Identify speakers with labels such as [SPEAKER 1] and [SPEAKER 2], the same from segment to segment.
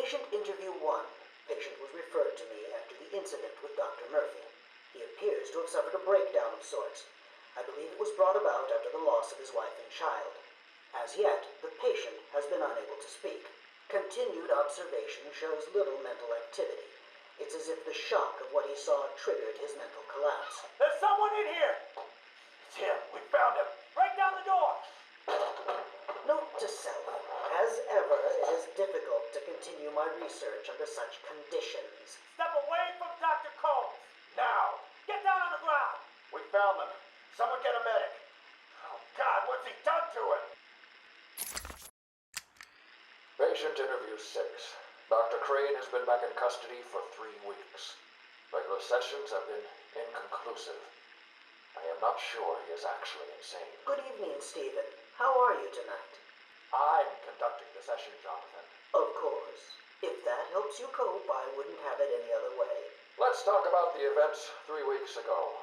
[SPEAKER 1] Patient interview 1. Patient was referred to me after the incident with Dr. Murphy. He appears to have suffered a breakdown of sorts. I believe it was brought about after the loss of his wife and child. As yet, the patient has been unable to speak. Continued observation shows little mental activity. It's as if the shock of what he saw triggered his mental collapse.
[SPEAKER 2] There's someone in here! It's him. We found him. Break down the door!
[SPEAKER 1] Note to self. As ever, it is difficult to continue my research under such conditions.
[SPEAKER 2] Step away from Dr. Combs. Now! Get down on the ground! We found them. Someone get a medic. Oh, God, what's he done to him?
[SPEAKER 3] Patient interview 6. Dr. Crane has been back in custody for 3 weeks. Regular sessions have been inconclusive. I am not sure he is actually insane.
[SPEAKER 1] Good evening, Stephen. How are you tonight?
[SPEAKER 3] I'm conducting the session, Jonathan.
[SPEAKER 1] Of course. If that helps you cope, I wouldn't have it any other way.
[SPEAKER 3] Let's talk about the events 3 weeks ago.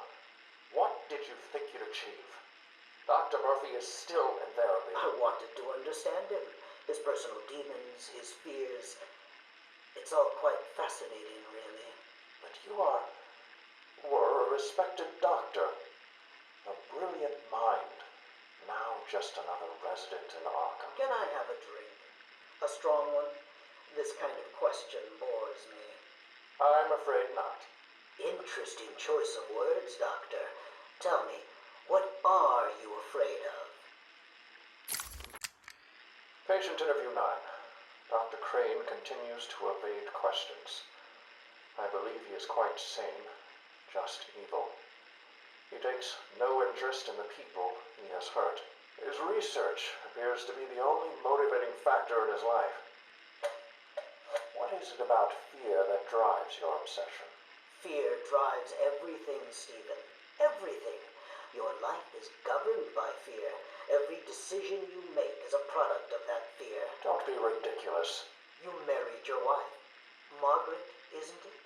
[SPEAKER 3] What did you think you'd achieve? Dr. Murphy is still in therapy.
[SPEAKER 1] I wanted to understand him. His personal demons, his fears. It's all quite fascinating, really.
[SPEAKER 3] But you were a respected doctor. A brilliant mind. Now just another resident in Arkham.
[SPEAKER 1] Can I have a drink? A strong one? This kind of question bores me.
[SPEAKER 3] I'm afraid not.
[SPEAKER 1] Interesting choice of words, Doctor. Tell me, what are you afraid of?
[SPEAKER 3] Patient interview 9. Dr. Crane continues to evade questions. I believe he is quite sane, just evil. He takes no interest in the people he has hurt. His research appears to be the only motivating factor in his life. What is it about fear that drives your obsession?
[SPEAKER 1] Fear drives everything, Stephen. Everything. Your life is governed by fear. Every decision you make is a product of that fear.
[SPEAKER 3] Don't be ridiculous.
[SPEAKER 1] You married your wife, Margaret, isn't it?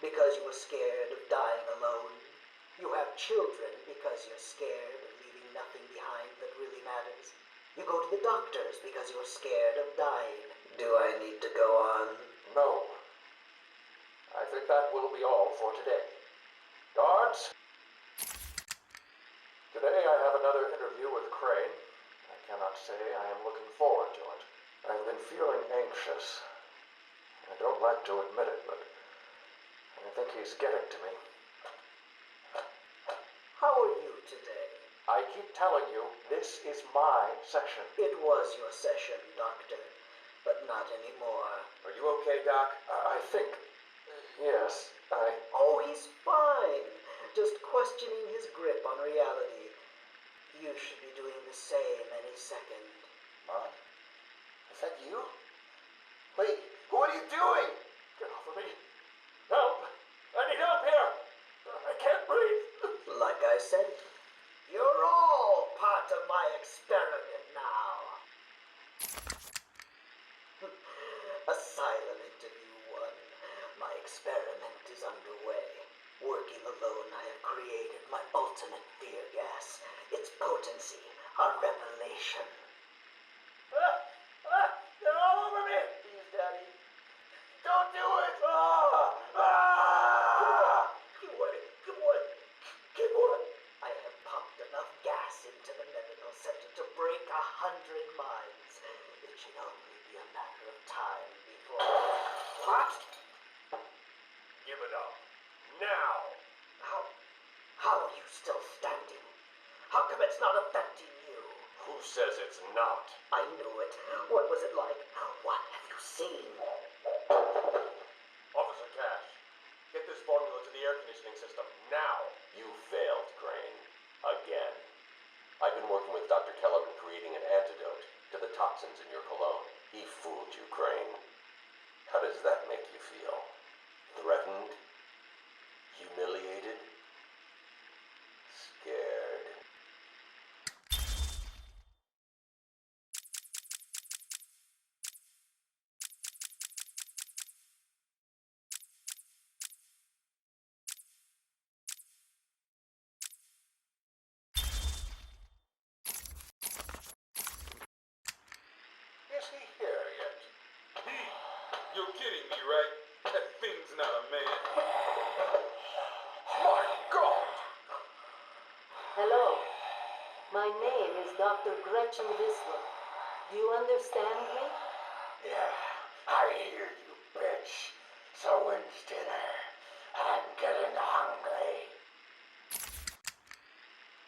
[SPEAKER 1] Because you were scared of dying alone. You have children because you're scared of leaving nothing behind that really matters. You go to the doctors because you're scared of dying. Do I need to go on?
[SPEAKER 3] No. I think that will be all for today. Guards? Today I have another interview with Crane. I cannot say I am looking forward to it. I've been feeling anxious. I don't like to admit it, but I think he's getting to me.
[SPEAKER 1] How are you today?
[SPEAKER 3] I keep telling you, this is my session.
[SPEAKER 1] It was your session, Doctor, but not anymore.
[SPEAKER 2] Are you okay, Doc?
[SPEAKER 3] I think... yes,
[SPEAKER 1] Oh, he's fine. Just questioning his grip on reality. You should be doing the same any second.
[SPEAKER 2] Mom? Is that you? Wait, what are you doing? Get off of me. Help! I need help here! I can't breathe!
[SPEAKER 1] Like I said, you're all part of my experiment now. Asylum interview 1. My experiment is underway. Working alone, I have created my ultimate fear gas. Its potency, a revelation.
[SPEAKER 2] They're all over me! Please, Daddy. Don't do it!
[SPEAKER 1] Keep on. Keep on. I have pumped enough gas into the medical center to break 100 minds. It should only be a matter of time before...
[SPEAKER 2] What? Give it up. Now!
[SPEAKER 1] How are you still standing? How come it's not affecting you?
[SPEAKER 2] Who says it's not?
[SPEAKER 1] I knew it. What was it like? What have you seen?
[SPEAKER 2] Officer Cash, get this formula to the air conditioning system, now! You failed, Crane. Again. I've been working with Dr. Keller in creating an antidote to the toxins in your cologne. He fooled you, Crane. How does that make you feel? Threatened? Humiliated? Scared? Is he here yet?
[SPEAKER 4] You're kidding me, right? That thing's not a man.
[SPEAKER 2] My God!
[SPEAKER 5] Hello. My name is Dr. Gretchen Whistler. Do you understand me?
[SPEAKER 2] Yeah, I hear you, bitch. So when's dinner? I'm getting hungry.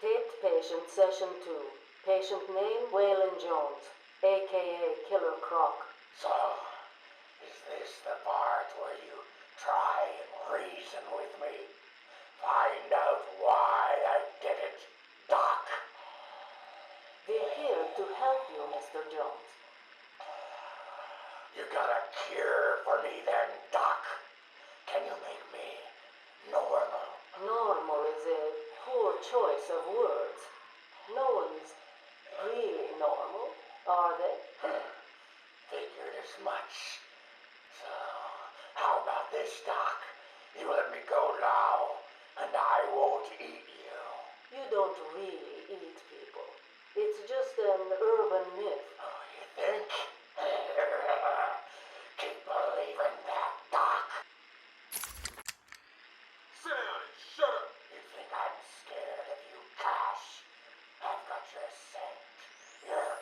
[SPEAKER 5] Taped patient session 2. Patient name Waylon Jones, a.k.a. Killer Croc.
[SPEAKER 2] So, is this the part where you try and reason with me? Find out why I did it, Doc.
[SPEAKER 5] We're here to help you, Mr. Jones.
[SPEAKER 2] You got a cure for me then, Doc? Can you make me normal?
[SPEAKER 5] Normal is a poor choice of words. No one's really normal, are they?
[SPEAKER 2] Figured as much. So, how about this, Doc? You let me go now, and I won't eat you.
[SPEAKER 5] You don't really eat people. It's just an urban myth.
[SPEAKER 2] Oh, you think? Keep believing that, Doc.
[SPEAKER 4] Sit down and shut up.
[SPEAKER 2] You think I'm scared of you, Cash? I've got your scent. You're...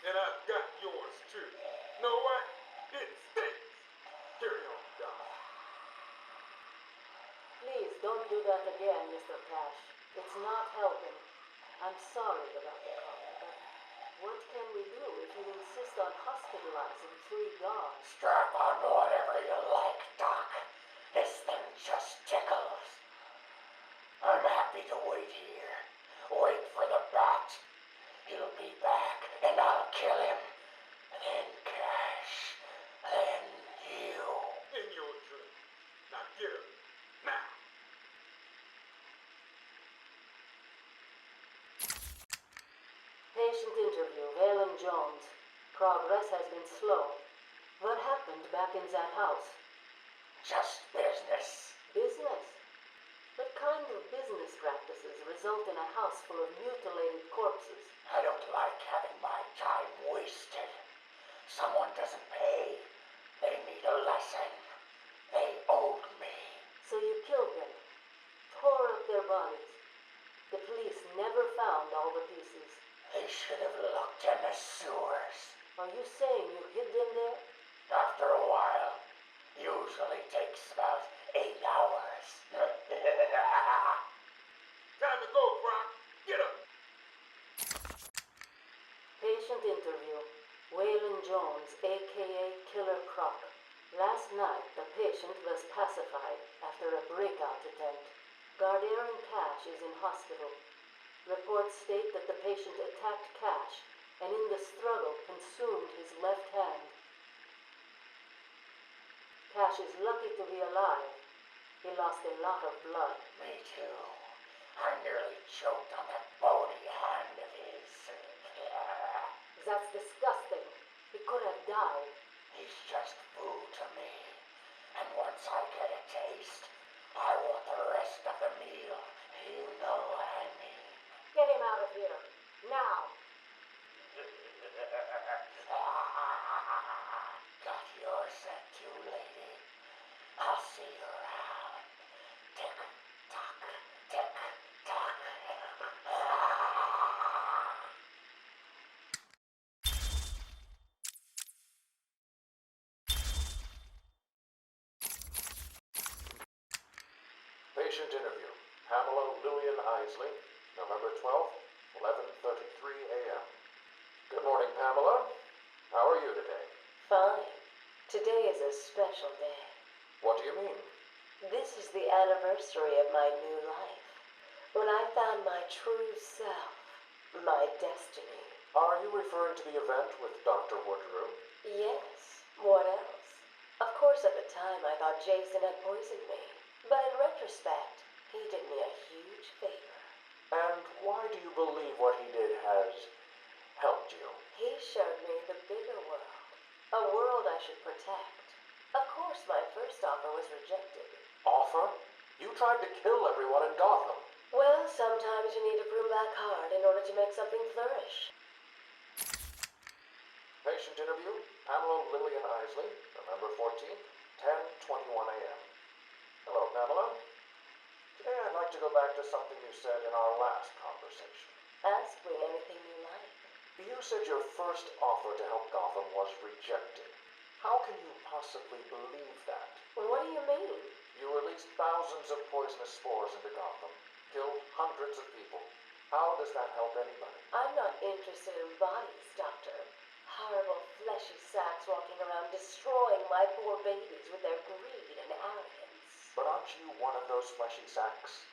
[SPEAKER 4] And I've got yours too. Know what? It stinks. Carry on, Doc.
[SPEAKER 5] Please don't do that again, Mr. Cash. It's not helping. I'm sorry about the coffee, but what can we do if you insist on hospitalizing 3 guards?
[SPEAKER 2] Strap on whatever you like, Doc. This thing just tickles. I'm happy to wait here. Wait for the bat. He'll be back, and I'll kill him. Then Cash. Then you.
[SPEAKER 4] In your dream. Now get up. Now.
[SPEAKER 5] Patient interview, Waylon Jones. Progress has been slow. What happened back in that house?
[SPEAKER 2] Just business.
[SPEAKER 5] Business? What kind of business practices result in a house full of mutilated corpses?
[SPEAKER 2] I don't like having my time wasted. Someone doesn't pay. They need a lesson. They owed me.
[SPEAKER 5] So you killed them, tore up their bodies. The police never found all the pieces.
[SPEAKER 2] They should have looked in the sewers.
[SPEAKER 5] Are you saying you hid them there?
[SPEAKER 2] After a while. Usually takes about 8 hours.
[SPEAKER 4] Time to go, Croc. Get up.
[SPEAKER 5] Patient interview. Waylon Jones, a.k.a. Killer Croc. Last night, the patient was pacified after a breakout attempt. Gardarian Cash is in hospital. Reports state that the patient attacked Cash and in the struggle consumed his left hand. Cash is lucky to be alive. He lost a lot of blood.
[SPEAKER 2] Me too. I nearly choked on that bony hand of his.
[SPEAKER 5] That's disgusting. He could have died.
[SPEAKER 2] He's just food to me. And once I get a taste, I want the rest of the meal. You know what I mean.
[SPEAKER 5] Get him out of here. Now.
[SPEAKER 2] Got your scent too, lady. I'll see you around. Tick tock, tick tock.
[SPEAKER 3] Patient interview. Pamela Lillian Isley, November 12th, 11:33 a.m. Good morning, Pamela. How are you today?
[SPEAKER 6] Fine. Today is a special day.
[SPEAKER 3] What do you mean?
[SPEAKER 6] This is the anniversary of my new life. When I found my true self, my destiny.
[SPEAKER 3] Are you referring to the event with Dr. Woodrow?
[SPEAKER 6] Yes. What else? Of course, at the time I thought Jason had poisoned me. But in retrospect, he did me a huge favor.
[SPEAKER 3] And why do you believe what he did has helped you?
[SPEAKER 6] He showed me the bigger world. A world I should protect. Of course, my first offer was rejected.
[SPEAKER 3] Offer? You tried to kill everyone in Gotham.
[SPEAKER 6] Well, sometimes you need to prune back hard in order to make something flourish.
[SPEAKER 3] Patient Patient interview, Pamela Lillian Isley, November 14th, 10:21 a.m. Hello, Pamela. Today I'd like to go back to something you said in our last conversation.
[SPEAKER 6] Ask me anything you like.
[SPEAKER 3] You said your first offer to help Gotham was rejected. How can you possibly believe that?
[SPEAKER 6] What do you mean?
[SPEAKER 3] You released thousands of poisonous spores into Gotham, killed hundreds of people. How does that help anybody?
[SPEAKER 6] I'm not interested in bodies, Doctor. Horrible fleshy sacks walking around destroying my poor babies with their greed and arrogance.
[SPEAKER 3] But aren't you one of those fleshy sacks?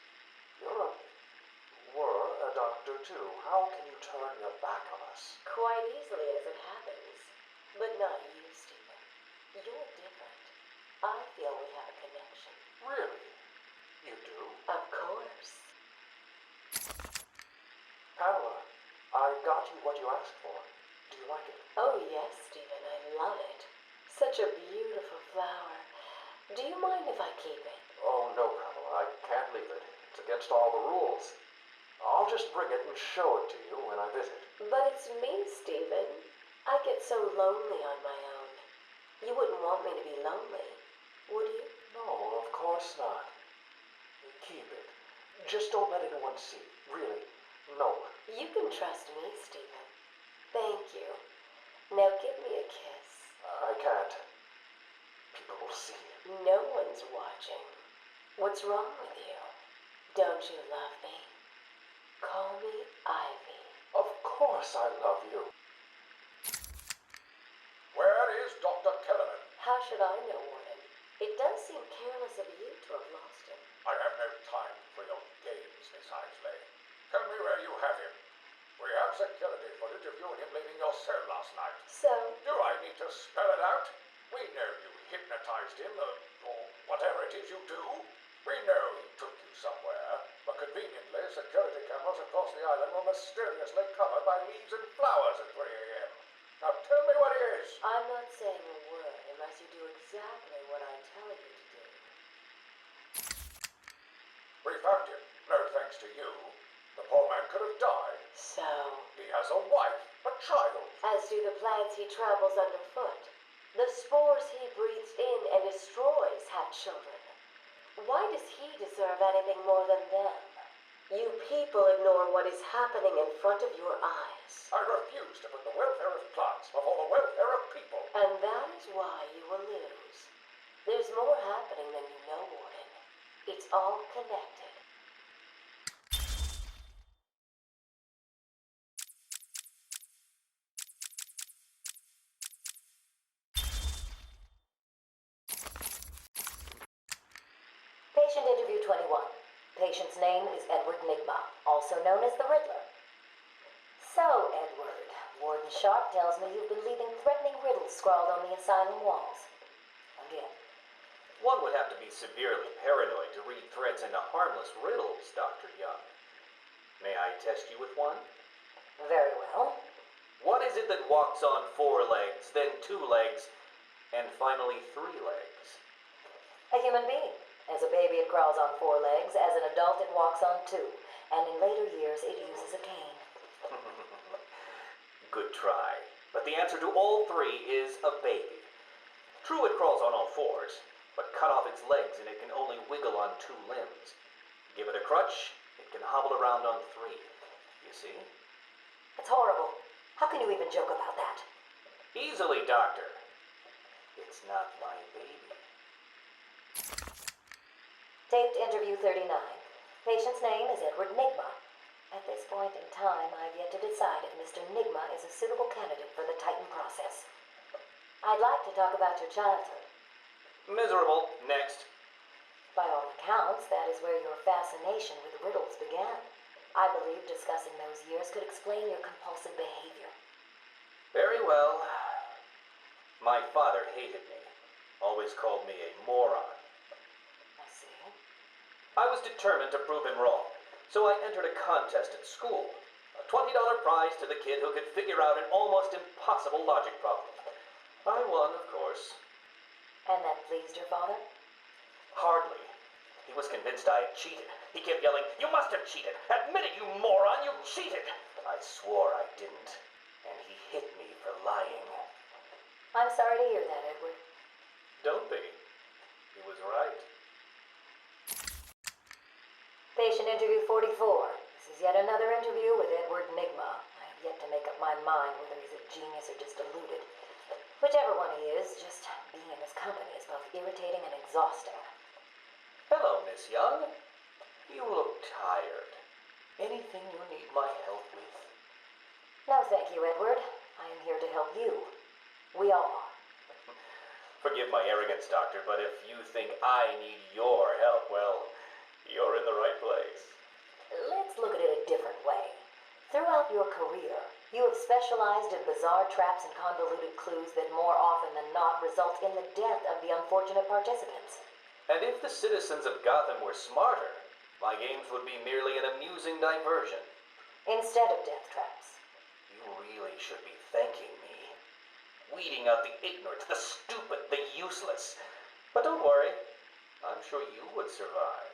[SPEAKER 3] Were a doctor too. How can you turn your back on us?
[SPEAKER 6] Quite easily as it happens. But not you, Stephen. You're different. I feel we have a connection.
[SPEAKER 3] Really? You do?
[SPEAKER 6] Of course.
[SPEAKER 3] Pamela, I got you what you asked for. Do you like it?
[SPEAKER 6] Oh, yes, Stephen, I love it. Such a beautiful flower. Do you mind if I keep it?
[SPEAKER 3] Oh, no, Pamela, I can't leave it. It's against all the rules. I'll just bring it and show it to you when I visit.
[SPEAKER 6] But it's me, Stephen. I get so lonely on my own. You wouldn't want me to be lonely, would you?
[SPEAKER 3] No, of course not. Keep it. Just don't let anyone see. Really. No.
[SPEAKER 6] You can trust me, Stephen. Thank you. Now give me a kiss.
[SPEAKER 3] I can't. People will see.
[SPEAKER 6] No one's watching. What's wrong with you? Don't you love me? Call me Ivy.
[SPEAKER 3] Of course I love you.
[SPEAKER 4] Where is Dr. Kellerman?
[SPEAKER 6] How should I know, Warden? It does seem careless of you to have lost him.
[SPEAKER 4] I have no time for your games, Miss Isley. Tell me where you have him. We have security footage of you and him leaving your cell last night.
[SPEAKER 6] So,
[SPEAKER 4] Do I need to spell it out? We know you hypnotized him, or whatever it is you do. We know he took you somewhere, but conveniently, security cameras across the island were mysteriously covered by leaves and flowers at 3 a.m. Now tell me what he is.
[SPEAKER 6] I'm not saying a word unless you do exactly what I tell you to do.
[SPEAKER 4] We found him, no thanks to you. The poor man could have died.
[SPEAKER 6] So,
[SPEAKER 4] He has a wife, a child.
[SPEAKER 6] as do the plants he travels underfoot. The spores he breathes in and destroys have children. Why does he deserve anything more than them? You people ignore what is happening in front of your eyes.
[SPEAKER 4] I refuse to put the welfare of plants before the welfare of people.
[SPEAKER 6] And that is why you will lose. There's more happening than you know, Warden. It's all connected. Patient interview 21. Patient's name is Edward Nigma, also known as the Riddler. So, Edward, Warden Sharp tells me you've been leaving threatening riddles scrawled on the asylum walls. Again.
[SPEAKER 7] One would have to be severely paranoid to read threats into harmless riddles, Dr. Young. May I test you with one?
[SPEAKER 6] Very well.
[SPEAKER 7] What is it that walks on 4 legs, then 2 legs, and finally 3 legs?
[SPEAKER 6] A human being. As a baby, it crawls on 4 legs. As an adult, it walks on 2. And in later years, it uses a cane.
[SPEAKER 7] Good try. But the answer to all 3 is a baby. True, it crawls on all 4s, but cut off its legs and it can only wiggle on 2 limbs. Give it a crutch, it can hobble around on 3. You see?
[SPEAKER 6] It's horrible. How can you even joke about that?
[SPEAKER 7] Easily, Doctor. It's not my baby.
[SPEAKER 6] Taped interview 39. Patient's name is Edward Nigma. At this point in time, I've yet to decide if Mr. Nigma is a suitable candidate for the Titan process. I'd like to talk about your childhood.
[SPEAKER 7] Miserable. Next.
[SPEAKER 6] By all accounts, that is where your fascination with riddles began. I believe discussing those years could explain your compulsive behavior.
[SPEAKER 7] Very well. My father hated me. Always called me a moron.
[SPEAKER 6] I see.
[SPEAKER 7] I was determined to prove him wrong, so I entered a contest at school. A $20 prize to the kid who could figure out an almost impossible logic problem. I won, of course.
[SPEAKER 6] And that pleased your father?
[SPEAKER 7] Hardly. He was convinced I had cheated. He kept yelling, "You must have cheated! Admit it, you moron! You cheated!" I swore I didn't, and he hit me for lying.
[SPEAKER 6] I'm sorry to hear that, Edward.
[SPEAKER 7] Don't be. He was right.
[SPEAKER 6] Patient interview 44. This is yet another interview with Edward Nigma. I have yet to make up my mind whether he's a genius or just deluded. Whichever one he is, just being in his company is both irritating and exhausting.
[SPEAKER 7] Hello, Miss Young. You look tired. Anything you need my help with?
[SPEAKER 6] No, thank you, Edward. I am here to help you. We all are.
[SPEAKER 7] Forgive my arrogance, Doctor, but if you think I need your help, well, you're in the right place.
[SPEAKER 6] Let's look at it a different way. Throughout your career, you have specialized in bizarre traps and convoluted clues that more often than not result in the death of the unfortunate participants.
[SPEAKER 7] And if the citizens of Gotham were smarter, my games would be merely an amusing diversion.
[SPEAKER 6] Instead of death traps.
[SPEAKER 7] You really should be thanking me. Weeding out the ignorant, the stupid, the useless. But don't worry, I'm sure you would survive.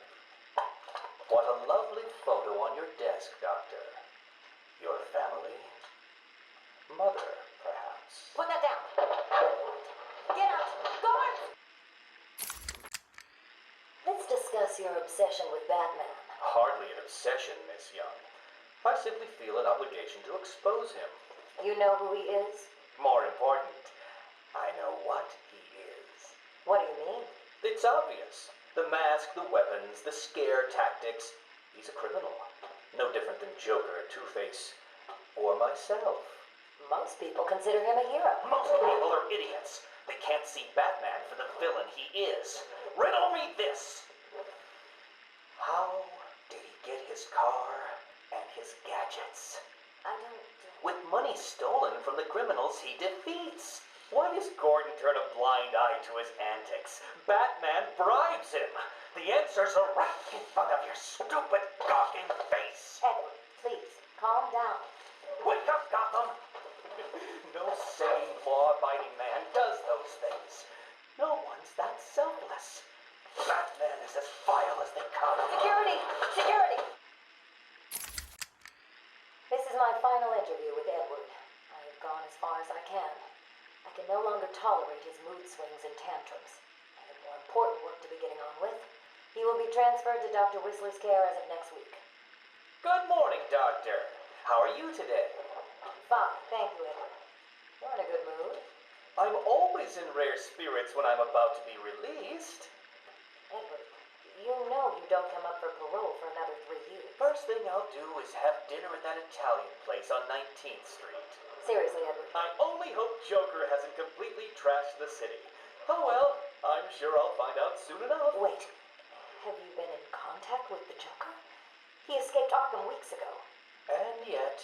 [SPEAKER 7] What a lovely photo on your desk, Doctor. Your family? Mother, perhaps.
[SPEAKER 6] Put that down. Get out. Guard! Let's discuss your obsession with Batman.
[SPEAKER 7] Hardly an obsession, Miss Young. I simply feel an obligation to expose him.
[SPEAKER 6] You know who he is?
[SPEAKER 7] More important, I know what he is.
[SPEAKER 6] What do you mean?
[SPEAKER 7] It's obvious. The mask, the weapons, the scare tactics. He's a criminal. No different than Joker, Two-Face, or myself.
[SPEAKER 6] Most people consider him a hero.
[SPEAKER 7] Most people are idiots. They can't see Batman for the villain he is. Riddle me this. How did he get his car and his gadgets?
[SPEAKER 6] I don't...
[SPEAKER 7] With money stolen from the criminals he defeats. Why does Gordon turn a blind eye to his antics? Batman bribes him. The answers are right in front of your stupid, gawking face.
[SPEAKER 6] Edward, please, calm down.
[SPEAKER 7] Wake up, Gotham! No sane, law-abiding man does those things. No one's that selfless. Batman is as vile as they come.
[SPEAKER 6] Security! Security! This is my final interview with Edward. I have gone as far as I can. I can no longer tolerate his mood swings and tantrums. I have more important work to be getting on with. He will be transferred to Dr. Whistler's care as of next week.
[SPEAKER 7] Good morning, Doctor. How are you today?
[SPEAKER 6] Fine, thank you, Edward. You're in a good mood.
[SPEAKER 7] I'm always in rare spirits when I'm about to be released.
[SPEAKER 6] Edward, you know you don't come up for parole for another 3 years.
[SPEAKER 7] First thing I'll do is have dinner at that Italian place on 19th Street.
[SPEAKER 6] Seriously, Edward.
[SPEAKER 7] I only hope Joker hasn't completely trashed the city. Oh well, I'm sure I'll find out soon enough.
[SPEAKER 6] Wait, have you been in contact with the Joker? He escaped Arkham weeks ago.
[SPEAKER 7] And yet,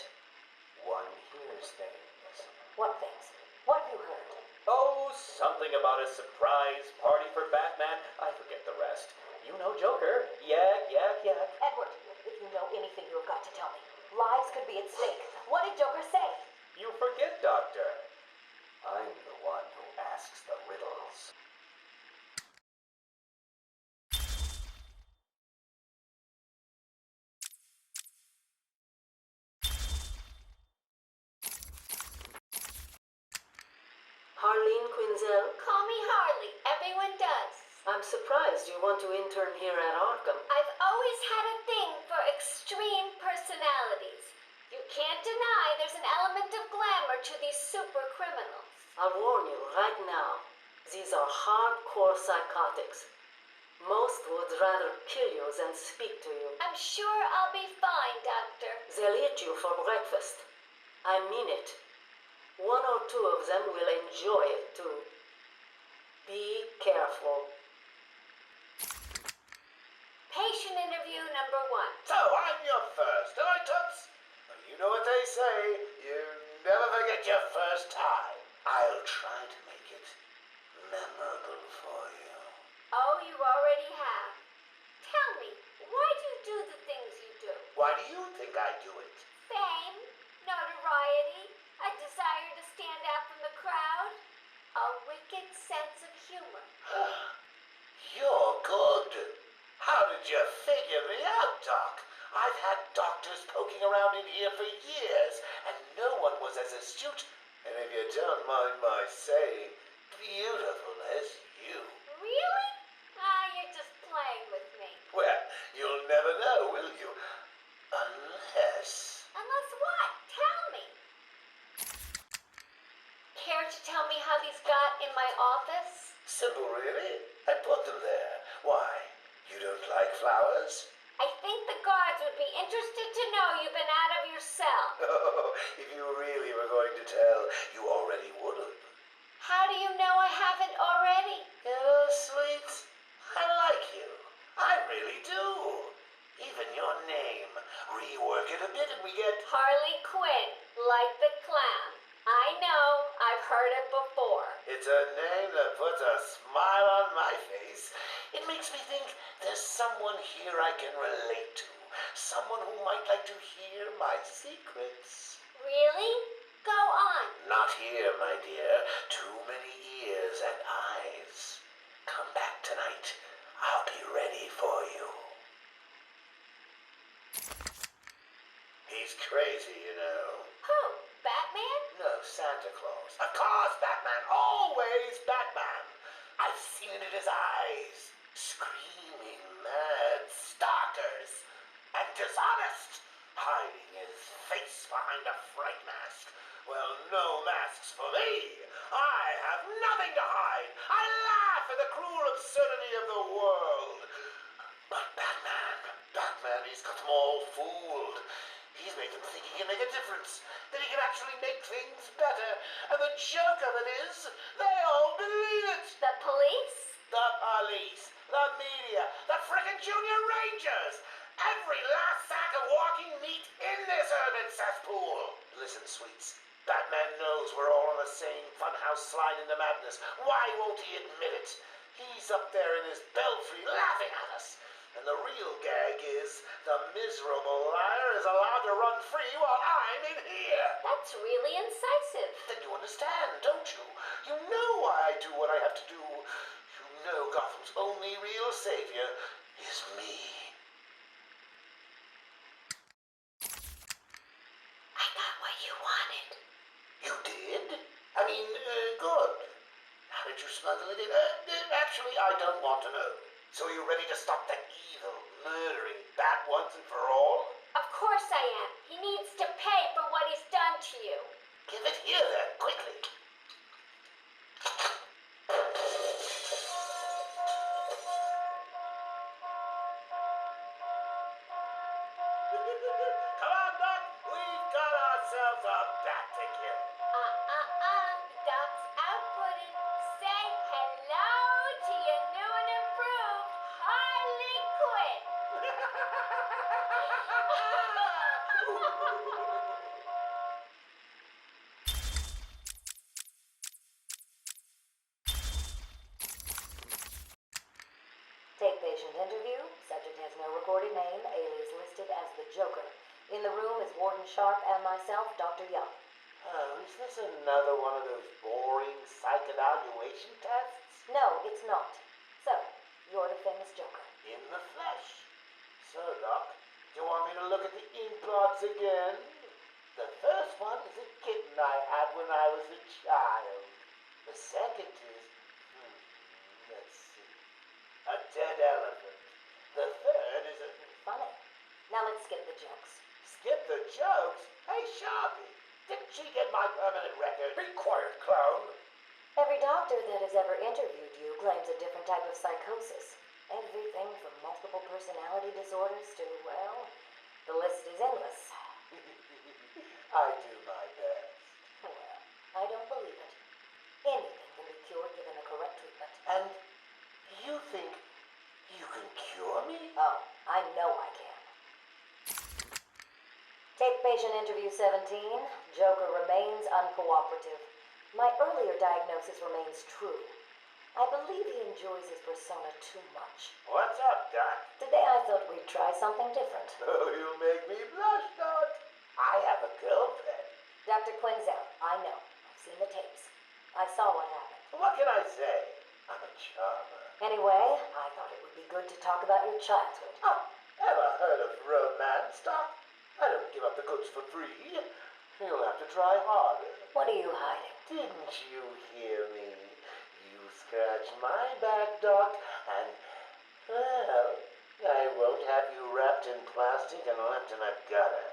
[SPEAKER 7] one hears things.
[SPEAKER 6] What things? What have you heard?
[SPEAKER 7] Oh, something about a surprise party for Batman. I forget the rest. You know Joker. Yak, yak, yak.
[SPEAKER 6] Edward, if you know anything, you've got to tell me. Lives could be at stake. What did Joker say?
[SPEAKER 7] You forget, Doctor. I'm the one who asks the riddles.
[SPEAKER 5] Harleen Quinzel?
[SPEAKER 8] Call me Harley. Everyone does.
[SPEAKER 5] I'm surprised you want to intern here at Arkham.
[SPEAKER 8] I've always had a thing for extreme personalities. You can't deny there's an element of glamour to these super criminals.
[SPEAKER 5] I'll warn you right now. These are hardcore psychotics. Most would rather kill you than speak to you.
[SPEAKER 8] I'm sure I'll be fine, Doctor.
[SPEAKER 5] They'll eat you for breakfast. I mean it. 1 or 2 of them will enjoy it too. Be careful.
[SPEAKER 8] Patient interview number 1.
[SPEAKER 4] So, I'm your first, am I, Toots? Well, you know what they say, you never forget your first time. I'll try to make it memorable for you.
[SPEAKER 8] Oh, you already have. Tell me, why do you do the things you do?
[SPEAKER 4] Why do you think I do it?
[SPEAKER 8] Fame? Notoriety? A desire to stand out from the crowd? A wicked sense of humor?
[SPEAKER 4] You're good. How did you figure me out, Doc? I've had doctors poking around in here for years, and no one was as astute
[SPEAKER 9] And if you don't mind my saying, beautiful as you.
[SPEAKER 8] Really? You're just playing with me.
[SPEAKER 9] Well, you'll never know, will you? Unless...
[SPEAKER 8] Unless what? Tell me. Care to tell me how these got in my office?
[SPEAKER 9] Simple, really. I put them there. Why? You don't like flowers?
[SPEAKER 8] I think the guards would be interested to know you've been out of your cell.
[SPEAKER 9] Oh, if you really were going to tell, you already would have.
[SPEAKER 8] How do you know I haven't already?
[SPEAKER 9] You know, sweets, I like you. I really do. Even your name. Rework it a bit and we get...
[SPEAKER 8] Harley Quinn, like the clown. I know, I've heard it before.
[SPEAKER 9] It's a name that puts a smile on my face. It makes me think there's someone here I can relate to. Someone who might like to hear my secrets.
[SPEAKER 8] Really? Go on.
[SPEAKER 9] Not here, my dear. Too many ears and eyes. Come back tonight. I'll be ready for you. He's crazy, you know.
[SPEAKER 8] Who? Batman?
[SPEAKER 9] No, Santa Claus. Of course, Batman. Always Batman. I've seen it in his eyes. Screaming mad stalkers. And dishonest. Hiding his face behind a fright mask. Well, no masks for me. I have nothing to hide. I laugh at the cruel absurdity of the world. But Batman, he's got them all fooled. He's made them think he can make a difference, that he can actually make things better. And the joke of it is, they all believe it.
[SPEAKER 8] The police?
[SPEAKER 9] The police, the media, the frickin' junior rangers. Every last sack of walking meat in this urban cesspool. Listen, sweets. Batman knows we're all on the same funhouse slide into madness. Why won't he admit it? He's up there in his belfry laughing at us. And the real gag is the miserable liar is allowed to run free while I'm in here.
[SPEAKER 8] That's really incisive.
[SPEAKER 9] Then you understand, don't you? You know why I do what I have to do. You know Gotham's only real savior is me.
[SPEAKER 8] I got what you wanted.
[SPEAKER 9] You did? I mean, good. How did you smuggle it in? Actually, I don't want to know. So are you ready to stop that evil, murdering bat once and for all?
[SPEAKER 8] Of course I am. He needs to pay for what he's done to you.
[SPEAKER 9] Give it here then, quickly. Come on, Doc. We've got ourselves a bat to kill.
[SPEAKER 8] Doc's outputting. Say hello to your new and improved Harley Quinn.
[SPEAKER 6] Take patient interview. Subject has no recorded name. Alias listed as the Joker. In the room is Warden Sharp and myself, Dr. Young.
[SPEAKER 9] Oh, is this another one of those boring psych evaluation tests?
[SPEAKER 6] No, it's not. So, you're the famous Joker.
[SPEAKER 9] In the flesh. So, Doc, do you want me to look at the ink blots again? The first one is a kitten I had when I was a child. The second is, let's see, a dead elephant. The third is a...
[SPEAKER 6] Funny. Now let's skip the jokes.
[SPEAKER 9] Skip the jokes? Hey, Sharpie, didn't she get my permanent record?
[SPEAKER 4] Be quiet, clown.
[SPEAKER 6] Every doctor that has ever interviewed you claims a different type of psychosis. Everything from multiple personality disorders to, well, the list is endless.
[SPEAKER 9] I do my best.
[SPEAKER 6] Well, I don't believe it. Anything can be cured given the correct treatment.
[SPEAKER 9] And you think you can cure me?
[SPEAKER 6] Oh, I know I can. Take patient interview 17. Joker remains uncooperative. My earlier diagnosis remains true. I believe he enjoys his persona too much.
[SPEAKER 9] What's up, Doc?
[SPEAKER 6] Today I thought we'd try something different.
[SPEAKER 9] Oh, you make me blush, Doc. I have a girlfriend.
[SPEAKER 6] Dr. Quinzel, I know. I've seen the tapes. I saw what happened.
[SPEAKER 9] What can I say? I'm a charmer.
[SPEAKER 6] Anyway, I thought it would be good to talk about your childhood.
[SPEAKER 9] Oh, ever heard of romance, Doc? I don't give up the goods for free. You'll have to try harder.
[SPEAKER 6] What are you hiding?
[SPEAKER 9] Didn't you hear me? You scratch my back, Doc, and, well, I won't have you wrapped in plastic and left in a gutter.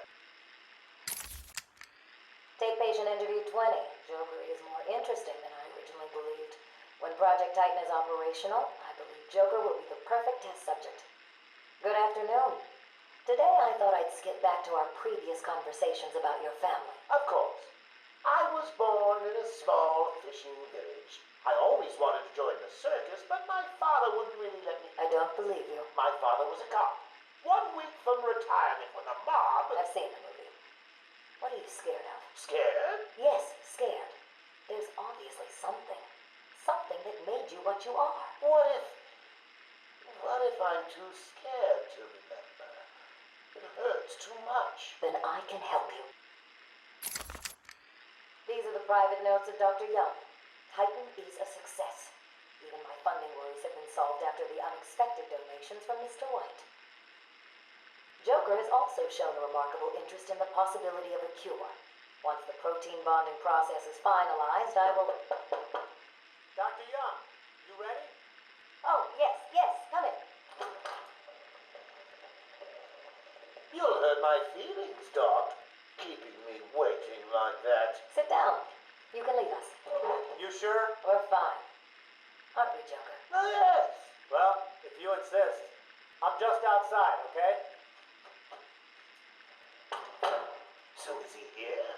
[SPEAKER 6] Take patient interview 20. Joker is more interesting than I originally believed. When Project Titan is operational, I believe Joker will be the perfect test subject. Good afternoon. Today I thought I'd skip back to our previous conversations about your family.
[SPEAKER 9] Of course. I was born in a small fishing village. I always wanted to join the circus, but my father wouldn't really let me.
[SPEAKER 6] I don't believe you.
[SPEAKER 9] My father was a cop. 1 week from retirement when the mob...
[SPEAKER 6] I've seen the movie. What are you scared of?
[SPEAKER 9] Scared?
[SPEAKER 6] Yes, scared. There's obviously something. Something that made you what you are.
[SPEAKER 9] What if I'm too scared to remember? It hurts too much.
[SPEAKER 6] Then I can help you. These are the private notes of Dr. Young. Titan is a success. Even my funding worries have been solved after the unexpected donations from Mr. White. Joker has also shown a remarkable interest in the possibility of a cure. Once the protein bonding process is finalized, I will...
[SPEAKER 7] Dr. Young, you ready?
[SPEAKER 6] Oh, yes, come in.
[SPEAKER 9] You'll hurt my feelings, Doc, keeping me waiting like that.
[SPEAKER 6] Sit down. You can leave us.
[SPEAKER 7] You sure?
[SPEAKER 6] We're fine. Aren't we, Joker?
[SPEAKER 9] Oh, yes.
[SPEAKER 7] Well, if you insist. I'm just outside, okay?
[SPEAKER 9] So is he here?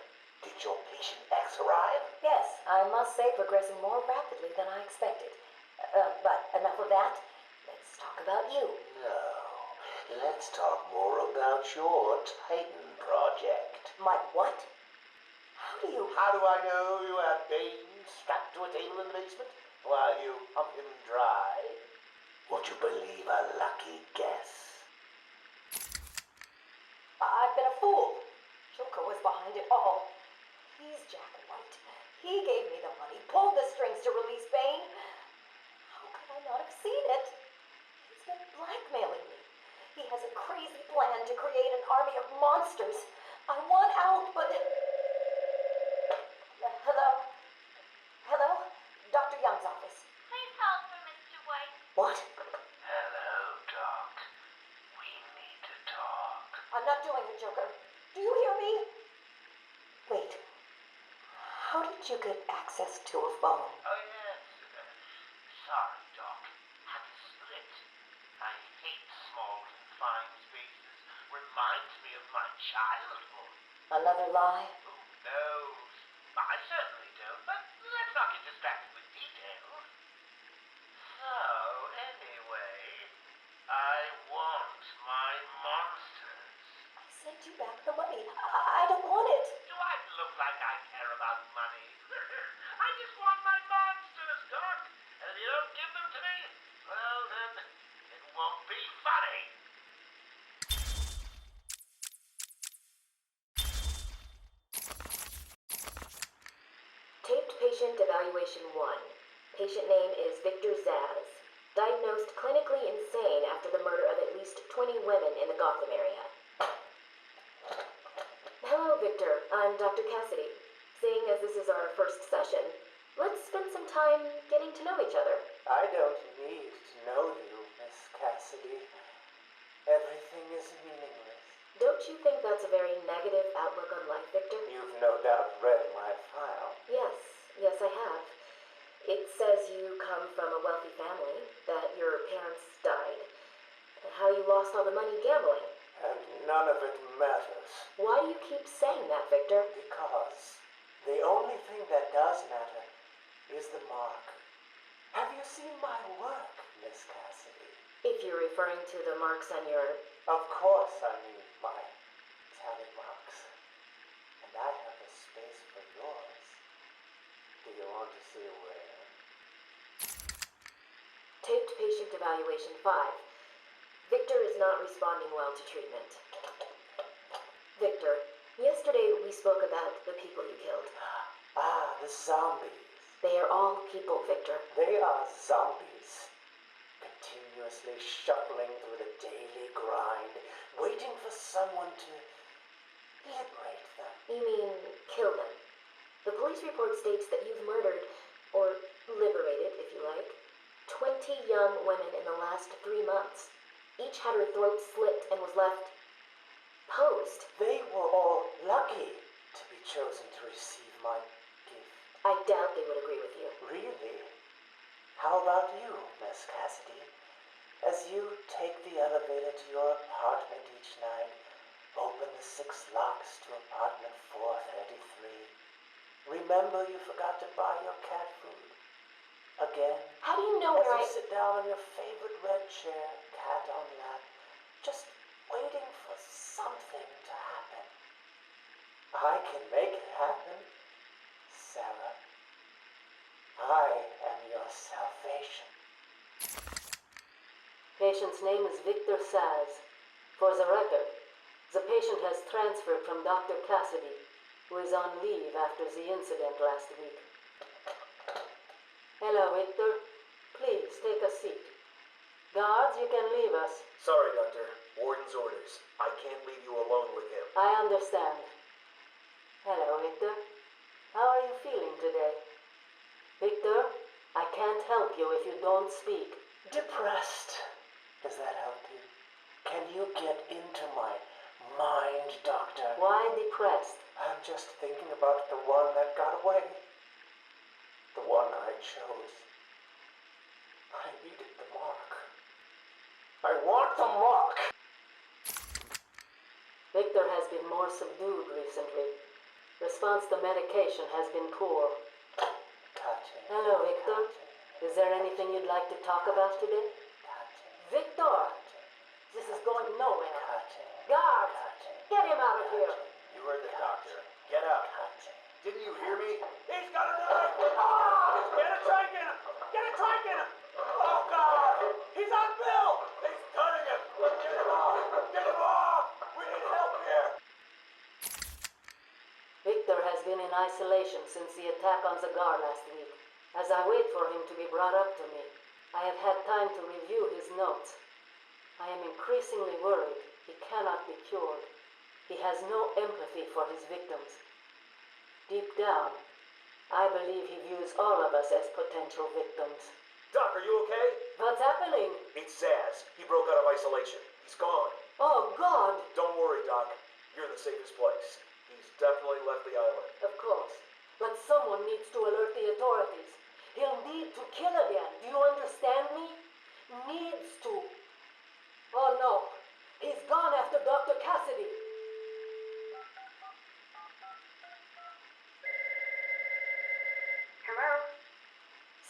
[SPEAKER 9] Did your patient X arrive?
[SPEAKER 6] Yes, I must say progressing more rapidly than I expected. But enough of that. Let's talk about you.
[SPEAKER 9] No. Let's talk more about your Titan project.
[SPEAKER 6] My what? How do you...
[SPEAKER 9] How do I know you have Bane strapped to a table in the basement while you pump him dry? Would you believe a lucky guess?
[SPEAKER 6] I've been a fool. Joker was behind it all. He's Jack White. He gave me the money, pulled the strings to release Bane. How could I not have seen it? He's been blackmailing me. He has a crazy plan to create an army of monsters. I want out, but... Hello? Dr. Young's office.
[SPEAKER 8] Please hold for Mr. White.
[SPEAKER 6] What?
[SPEAKER 9] Hello, Doc. We need to talk.
[SPEAKER 6] I'm not doing it, Joker. Do you hear me? Wait. How did you get access to a phone?
[SPEAKER 9] Oh, yes. Sorry, Doc. Had to split. I hate small, confined spaces. Reminds me of my childhood.
[SPEAKER 6] Another lie?
[SPEAKER 9] Who knows? I certainly don't, but let's not get distracted with details. So, anyway, I want my monsters.
[SPEAKER 6] I sent you back the money. I don't want it.
[SPEAKER 9] Do I look like I care about money? I just want my monsters, Doc. And if you don't give them to me, well then, it won't be funny.
[SPEAKER 5] Taped patient evaluation 1. Patient name is Victor Zaz. Diagnosed clinically insane after the murder of at least 20 women in the Gotham area. Hello, Victor. I'm Dr. Cassidy. Seeing as this is our first session, let's spend some time getting to know each other.
[SPEAKER 10] I don't need to know you, Miss Cassidy. Everything is meaningless.
[SPEAKER 5] Don't you think that's a very negative outlook on life, Victor?
[SPEAKER 10] You've no doubt read my file.
[SPEAKER 5] Yes, I have. It says you come from a wealthy family, that your parents died, how you lost all the money gambling.
[SPEAKER 10] And none of it matters.
[SPEAKER 5] Why do you keep saying that, Victor?
[SPEAKER 10] Because the only thing that does matter is the mark. Have you seen my work, Miss Cassidy?
[SPEAKER 5] If you're referring to the marks on your...
[SPEAKER 10] Of course I mean my tally marks. And I have a space for yours. Do you want to see where?
[SPEAKER 5] Taped patient evaluation 5. Victor is not responding well to treatment. Victor, yesterday we spoke about the people you killed.
[SPEAKER 10] Ah, the zombies.
[SPEAKER 5] They are all people, Victor.
[SPEAKER 10] They are zombies. Continuously shuffling through the daily grind, waiting for someone to liberate them.
[SPEAKER 5] You mean kill them? The police report states that you've murdered, or liberated, if you like, 20 young women in the last 3 months. Each had her throat slit and was left posed.
[SPEAKER 10] They were all lucky to be chosen to receive my gift.
[SPEAKER 5] I doubt they would agree with you.
[SPEAKER 10] Really? How about you, Miss Cassidy? As you take the elevator to your apartment each night, open the 6 locks to apartment 433. Remember you forgot to buy your cat food. Again,
[SPEAKER 5] How do you know
[SPEAKER 10] as
[SPEAKER 5] where
[SPEAKER 10] you sit down in your favorite red chair, cat on lap, just waiting for something to happen. I can make it happen, Sarah. I am your salvation.
[SPEAKER 5] Patient's name is Victor Saz. For the record, the patient has transferred from Dr. Cassidy, who is on leave after the incident last week. Hello, Victor. Please take a seat. Guards, you can leave us.
[SPEAKER 2] Sorry, Doctor. Warden's orders. I can't leave you alone with him.
[SPEAKER 5] I understand. Hello, Victor. How are you feeling today? Victor, I can't help you if you don't speak.
[SPEAKER 10] Depressed. Does that help you? Can you get into my mind, Doctor?
[SPEAKER 5] Why depressed?
[SPEAKER 10] I'm just thinking about the one that got away. The one I chose. I needed the mark. I want the mark!
[SPEAKER 5] Victor has been more subdued recently. Response to medication has been poor.
[SPEAKER 10] Cutting.
[SPEAKER 5] Hello, Victor. Is there anything you'd like to talk about today? Victor! This is going nowhere. Guards! Get him out of here!
[SPEAKER 2] You heard the doctor. Get up. Didn't you hear me?
[SPEAKER 4] He's got a knife! Ah! Get a trike in him! Get a trike in him! Oh, God! He's on Bill! He's cutting him! Get him off! Get him off! We need help here!
[SPEAKER 5] Victor has been in isolation since the attack on the guard last week. As I wait for him to be brought up to me, I have had time to review his notes. I am increasingly worried he cannot be cured. He has no empathy for his victims. Deep down, I believe he views all of us as potential victims.
[SPEAKER 2] Doc, are you okay?
[SPEAKER 5] What's happening?
[SPEAKER 2] It's Zaz. He broke out of isolation. He's gone.
[SPEAKER 5] Oh, God!
[SPEAKER 2] Don't worry, Doc. You're in the safest place. He's definitely left the island.
[SPEAKER 5] Of course. But someone needs to alert the authorities. He'll need to kill again. Do you understand me? Needs to. Oh, no. He's gone after Dr. Cassidy.
[SPEAKER 11] Hello?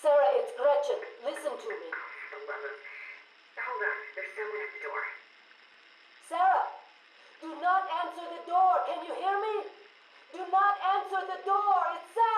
[SPEAKER 5] Sarah, it's Gretchen. Listen to me.
[SPEAKER 11] For the love of... Hold on. There's someone at the door.
[SPEAKER 5] Sarah, do not answer the door. Can you hear me? Do not answer the door. It's Sam.